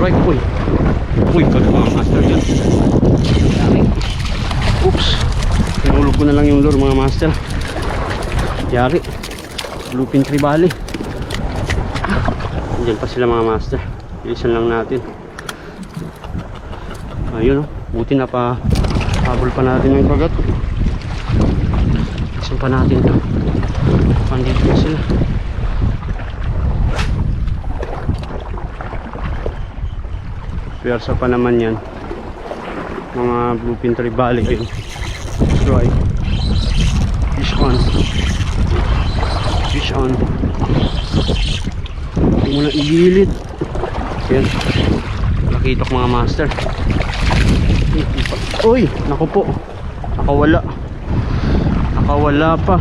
Strike. Uy. Uy, pag mga master dyan. Oops. Pinulog ko na lang yung lure mga master. Yari. Bluefin Trevally. Diyan pa sila mga master. Bilisan lang natin. Ayun, oh. Buti na pa habol pa natin yung kagat. Bilisan pa natin to. Pandito na sila. Pwersa pa naman yan. Mga Bluefin Trevally. Ayun. Right. Fish on. Fish on. Hindi mo na igilid. Yan. Nakitok mga master. Uy, naku po. Nakawala. Nakawala pa.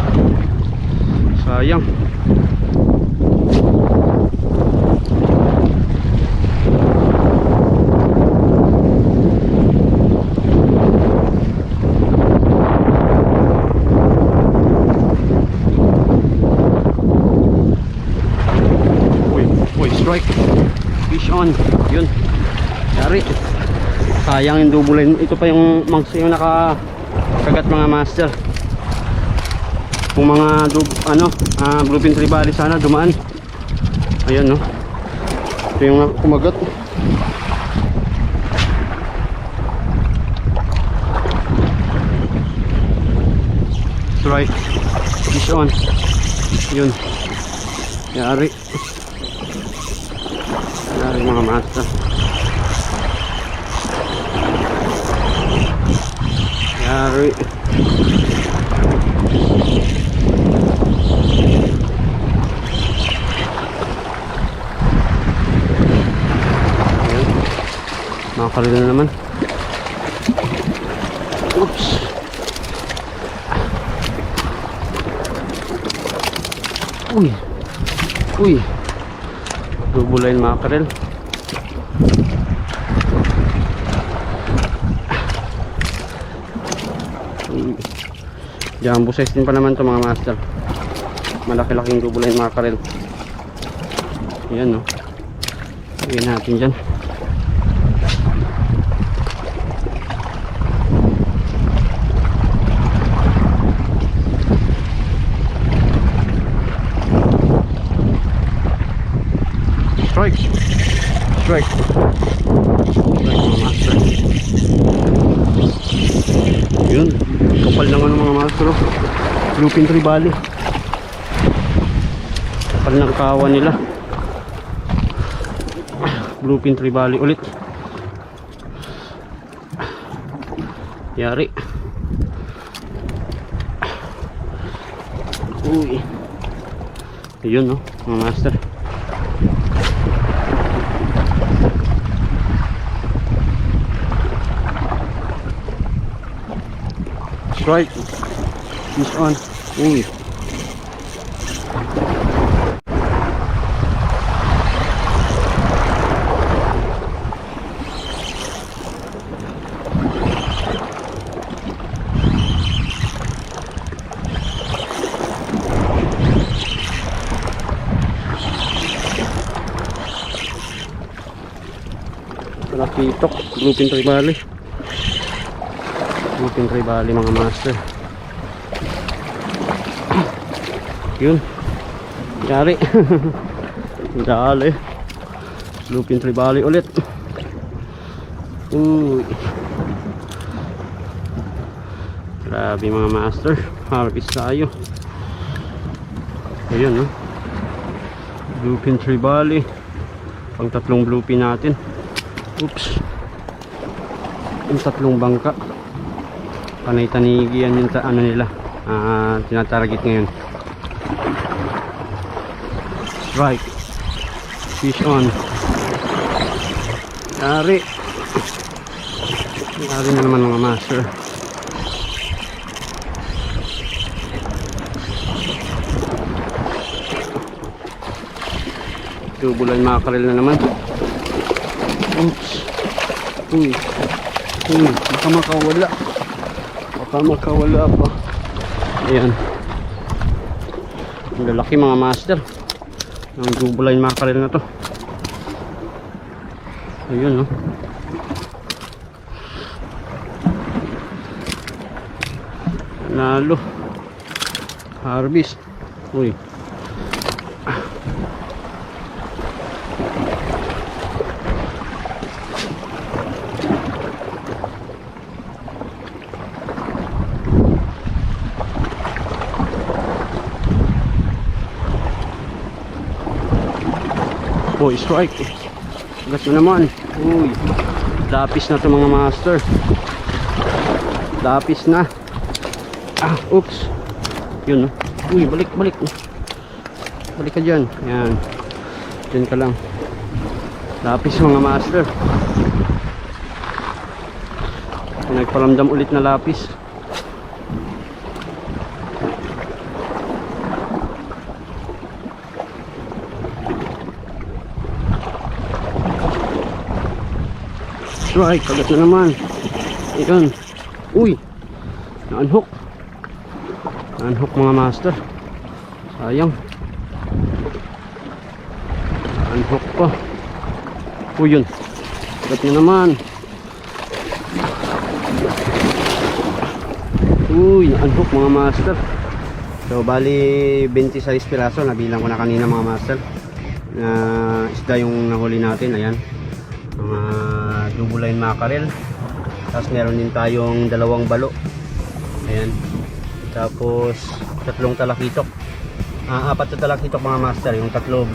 Sayang. Strike. Fish on. Yun. Yari. Sayang yung double line. Ito pa yung mangsa yung nakakagat mga master. Kung mga Bluefin Trevally sana dumaan. Ayan, no. Ito yung kumagat. Strike. Fish on. Yun. Yari. Yari mga master. Yari. Ayan. Makakaril na naman. Oops. Uy. Uy. Double line mackerel. Jumbo size din pa naman to mga master. Malaki-laking double line mackerel. Ayan, no. Lagyan natin dyan. Strike. Strike. Strike mga master. Yun. Kapal naman ng mga master. Bluefin Trevally. Kapal ng kawan nila. Bluefin Trevally ulit. Yari. Uy. Ayun, no, mga master. Strike. Fish on. Uy. Nakitok. Bluefin Trevally. Bluefin Trevally mga master. Yun. Yari. Dali. Bluefin Trevally ulit. Uy. Grabe mga master. Harvest tayo. Ayun, no. Bluefin Trevally. Pang tatlong bluefin natin. Oops. Yung tatlong bangka. Panay-tanigi yan yung ano nila. Tinatarget ngayon. Strike. Fish on. Yari. Yari na naman mga master. Double line mackerel na naman. Oops. Uy. Uy. Baka makawala. Baka makawala pa. Ayan. Ang lalaki mga master. Ang double line mackerel na to. Ayun, no? Nalo. Harvest. Uy. Oh, strike. Gat na naman. Uy. Lapis na to mga master. Lapis na. Ah, oops. Yun, no? Uy, balik. Balik ka dyan. Yan. Dyan ka lang. Lapis mga master. Nagparamdam ulit na lapis. Right, kagat na naman. Ikan. Uy. Na-unhook. Na-unhook mga master. Sayang. Na-unhook pa. Uy, yun. Kagat na naman. Uy, na-unhook mga master. So, bali 26 piraso. Nabilang ko na kanina mga master. Na isda yung nahuli natin. Ayan. Mga double line mackerel. Tapos meron din tayong dalawang balo. Ayan. Tapos tatlong talakitok. 4 na talakitok mga master. Yung tatlo blue